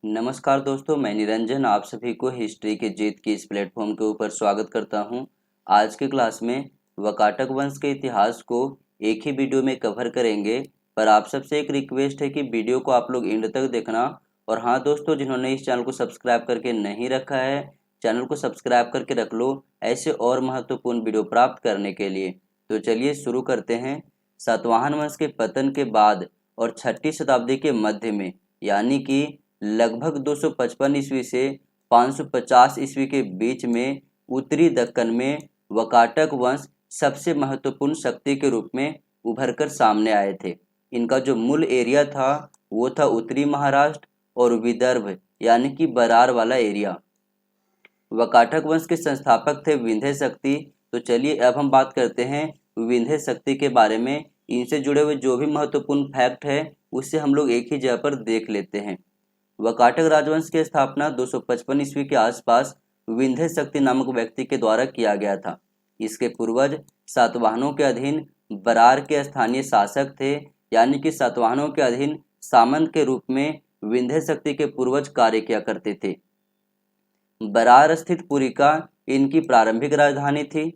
नमस्कार दोस्तों, मैं निरंजन आप सभी को हिस्ट्री के जीत की इस प्लेटफॉर्म के ऊपर स्वागत करता हूं। आज के क्लास में वाकाटक वंश के इतिहास को एक ही वीडियो में कवर करेंगे, पर आप सबसे एक रिक्वेस्ट है कि वीडियो को आप लोग एंड तक देखना। और हाँ दोस्तों, जिन्होंने इस चैनल को सब्सक्राइब करके नहीं रखा है, चैनल को सब्सक्राइब करके रख लो ऐसे और महत्वपूर्ण वीडियो प्राप्त करने के लिए। तो चलिए शुरू करते हैं। सातवाहन वंश के पतन के बाद और 6वीं शताब्दी के मध्य में, यानी कि लगभग 255 ईस्वी से 550 ईस्वी के बीच में उत्तरी दक्कन में वाकाटक वंश सबसे महत्वपूर्ण शक्ति के रूप में उभरकर सामने आए थे। इनका जो मूल एरिया था वो था उत्तरी महाराष्ट्र और विदर्भ यानी कि बरार वाला एरिया। वाकाटक वंश के संस्थापक थे विंध्य शक्ति। तो चलिए अब हम बात करते हैं विंध्य शक्ति के बारे में। इनसे जुड़े हुए जो भी महत्वपूर्ण फैक्ट है उससे हम लोग एक ही जगह पर देख लेते हैं। वाकाटक राजवंश की स्थापना 255 ईस्वी के आसपास विंध्य शक्ति नामक व्यक्ति के द्वारा किया गया था। इसके पूर्वज सातवाहनों के अधीन बरार के स्थानीय शासक थे, यानी कि सातवाहनों के अधीन सामंत के रूप में विंध्य शक्ति के पूर्वज कार्य किया करते थे। बरार स्थित पुरिका इनकी प्रारंभिक राजधानी थी।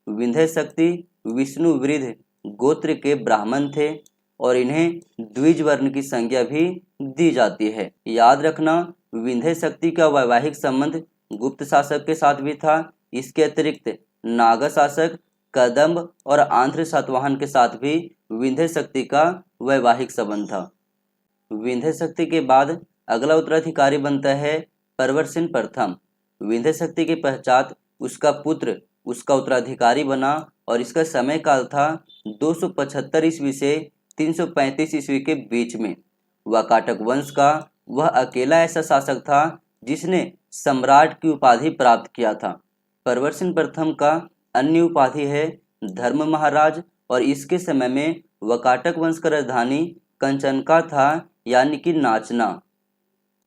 विंध्य शक्ति विष्णु वृद्ध गोत्र के ब्राह्मण थे और इन्हें द्विज वर्ण की संज्ञा भी दी जाती है। याद रखना, विंध्य शक्ति का वैवाहिक संबंध गुप्त शासक के साथ भी था। इसके अतिरिक्त नागा शासक कदम्ब और आंध्र सातवाहन के साथ भी विंध्य शक्ति का वैवाहिक संबंध था। विंध्य शक्ति के बाद अगला उत्तराधिकारी बनता है परवरसिन प्रथम। विंध्य शक्ति के पश्चात उसका पुत्र उसका उत्तराधिकारी बना और इसका समय काल था 275 ईस्वी से 335 ईस्वी के बीच में। वाकाटक वंश का वह अकेला ऐसा शासक था जिसने सम्राट की उपाधि प्राप्त किया था। परवरसिन प्रथम का अन्य उपाधि है धर्म महाराज और इसके समय में वाकाटक वंश का राजधानी कंचनका था, यानी कि नाचना।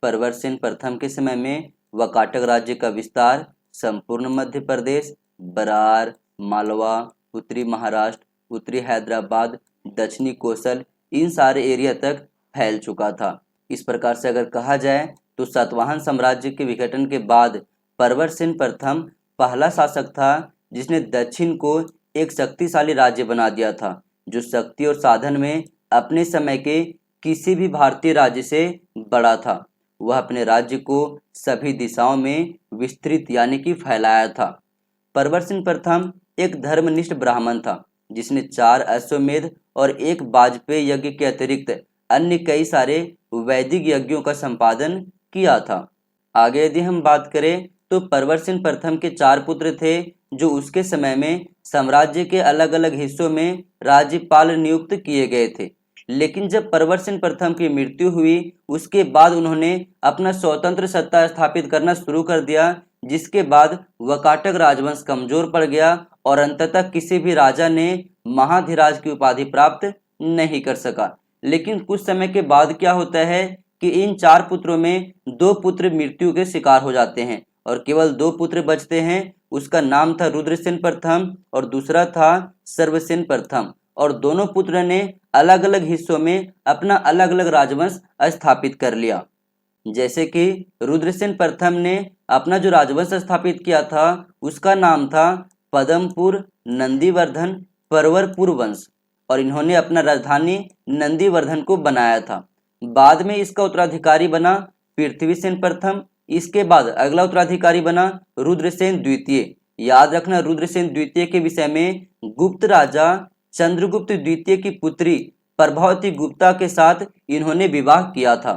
परवरसिन प्रथम के समय में वाकाटक राज्य का विस्तार संपूर्ण मध्य प्रदेश, बरार, मालवा, उत्तरी महाराष्ट्र, उत्तरी हैदराबाद, दक्षिणी कौशल, इन सारे एरिया तक फैल चुका था। इस प्रकार से अगर कहा जाए तो सातवाहन साम्राज्य के विघटन के बाद परवरसिन प्रथम पहला शासक था जिसने दक्षिण को एक शक्तिशाली राज्य बना दिया था, जो शक्ति और साधन में अपने समय के किसी भी भारतीय राज्य से बड़ा था। वह अपने राज्य को सभी दिशाओं में विस्तृत यानी कि फैलाया था। परवरसिन प्रथम एक धर्मनिष्ठ ब्राह्मण था जिसने 4 अश्वमेध और 1 वाजपेयी यज्ञ के अतिरिक्त अन्य कई सारे वैदिक यज्ञों का संपादन किया था। आगे यदि हम बात करें तो परवरसिन प्रथम के 4 पुत्र थे जो उसके समय में साम्राज्य के अलग अलग हिस्सों में राज्यपाल नियुक्त किए गए थे। लेकिन जब परवरसिन प्रथम की मृत्यु हुई उसके बाद उन्होंने अपना स्वतंत्र सत्ता स्थापित करना शुरू कर दिया, जिसके बाद वाकाटक राजवंश कमजोर पड़ गया और अंततः किसी भी राजा ने महाधिराज की उपाधि प्राप्त नहीं कर सका। लेकिन कुछ समय के बाद क्या होता है कि इन 4 पुत्रों में 2 पुत्र मृत्यु के शिकार हो जाते हैं और केवल 2 पुत्र बचते हैं। उसका नाम था रुद्रसेन प्रथम और दूसरा था सर्वसेन प्रथम, और दोनों पुत्र ने अलग अलग हिस्सों में अपना अलग अलग राजवंश स्थापित कर लिया। जैसे कि रुद्रसेन प्रथम ने अपना जो राजवंश स्थापित किया था उसका नाम था पदमपुर नंदीवर्धन परवरपुर वंश, और इन्होंने अपना राजधानी नंदीवर्धन को बनाया था। बाद में इसका उत्तराधिकारी बना पृथ्वीसेन प्रथम। इसके बाद अगला उत्तराधिकारी बना रुद्रसेन द्वितीय। याद रखना, रुद्रसेन द्वितीय के विषय में गुप्त राजा चंद्रगुप्त द्वितीय की पुत्री प्रभावती गुप्ता के साथ इन्होंने विवाह किया था।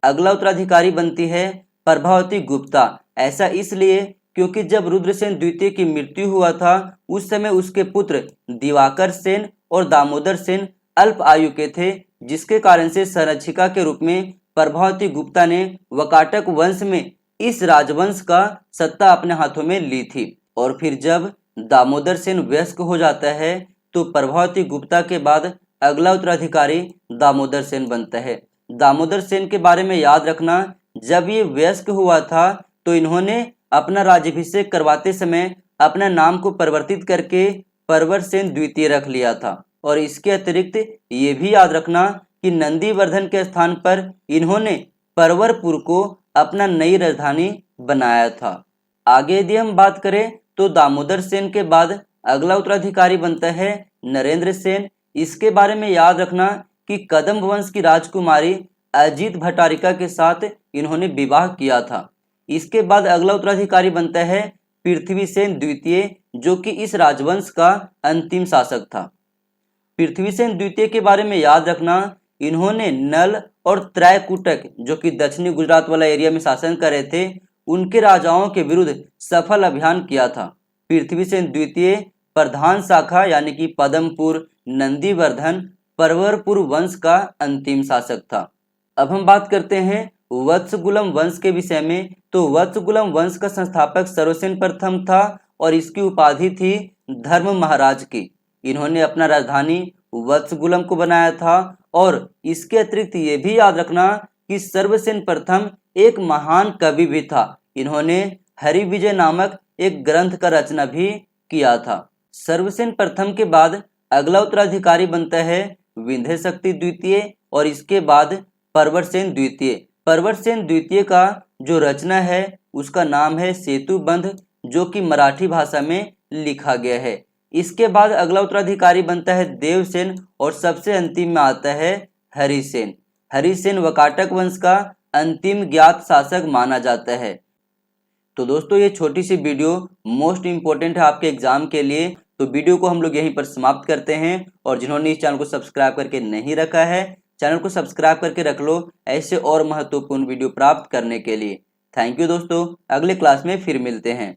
अगला उत्तराधिकारी बनती है प्रभावती गुप्ता। ऐसा इसलिए क्योंकि जब रुद्रसेन द्वितीय की मृत्यु हुआ था उस समय उसके पुत्र दिवाकर सेन और दामोदर सेन अल्प आयु के थे, जिसके कारण से संरक्षिका के रूप में प्रभावती गुप्ता ने वाकाटक वंश में इस राजवंश का सत्ता अपने हाथों में ली थी। और फिर जब दामोदर सेन वयस्क हो जाता है तो प्रभावती गुप्ता के बाद अगला उत्तराधिकारी दामोदर सेन बनता है। दामोदर सेन के बारे में याद रखना, जब ये वयस्क हुआ था तो इन्होंने अपना राज्याभिषेक करवाते समय अपना नाम को परिवर्तित करके परवरसेन द्वितीय रख लिया था। और इसके अतिरिक्त ये भी याद रखना कि नंदीवर्धन के स्थान पर इन्होंने परवरपुर को अपना नई राजधानी बनाया था। आगे यदि हम बात करें तो दामोदर सेन के बाद अगला उत्तराधिकारी बनता है नरेंद्र सेन। इसके बारे में याद रखना कि कदम्ब वंश की राजकुमारी अजीत भट्टारिका के साथ इन्होंने विवाह किया था। इसके बाद अगला उत्तराधिकारी बनता है पृथ्वीसेन द्वितीय, जो कि इस राजवंश का अंतिम शासक था। पृथ्वीसेन द्वितीय के बारे में याद रखना, इन्होंने नल और त्रैकुटक, जो कि दक्षिणी गुजरात वाला एरिया में शासन कर रहे थे, उनके राजाओं के विरुद्ध सफल अभियान किया था। पृथ्वीसेन द्वितीय प्रधान शाखा यानी कि पदमपुर, नंदीवर्धन, परवरपुर वंश का अंतिम शासक था। अब हम बात करते हैं वत्सगुलम वंश के विषय में। तो वत्सगुलम वंश का संस्थापक सर्वसेन प्रथम था और इसकी उपाधि थी धर्म महाराज की। इन्होंने अपना राजधानी वत्सगुलम को बनाया था और इसके अतिरिक्त ये भी याद रखना कि सर्वसेन प्रथम एक महान कवि भी था। इन्होंने हरिविजय नामक एक ग्रंथ का रचना भी किया था। सर्वसेन प्रथम के बाद अगला उत्तराधिकारी बनता है विंध्य शक्ति द्वितीय और इसके बाद परवरसेन द्वितीय। परवरसेन द्वितीय का जो रचना है उसका नाम है सेतुबंध, जो कि मराठी भाषा में लिखा गया है। इसके बाद अगला उत्तराधिकारी बनता है देवसेन और सबसे अंतिम में आता है हरिसेन। हरिसेन वकाटक वंश का अंतिम ज्ञात शासक माना जाता है। तो दोस्तों ये छोटी सी वीडियो मोस्ट इंपोर्टेंट है आपके एग्जाम के लिए। तो वीडियो को हम लोग यहीं पर समाप्त करते हैं और जिन्होंने इस चैनल को सब्सक्राइब करके नहीं रखा है, चैनल को सब्सक्राइब करके रख लो ऐसे और महत्वपूर्ण वीडियो प्राप्त करने के लिए। थैंक यू दोस्तों, अगले क्लास में फिर मिलते हैं।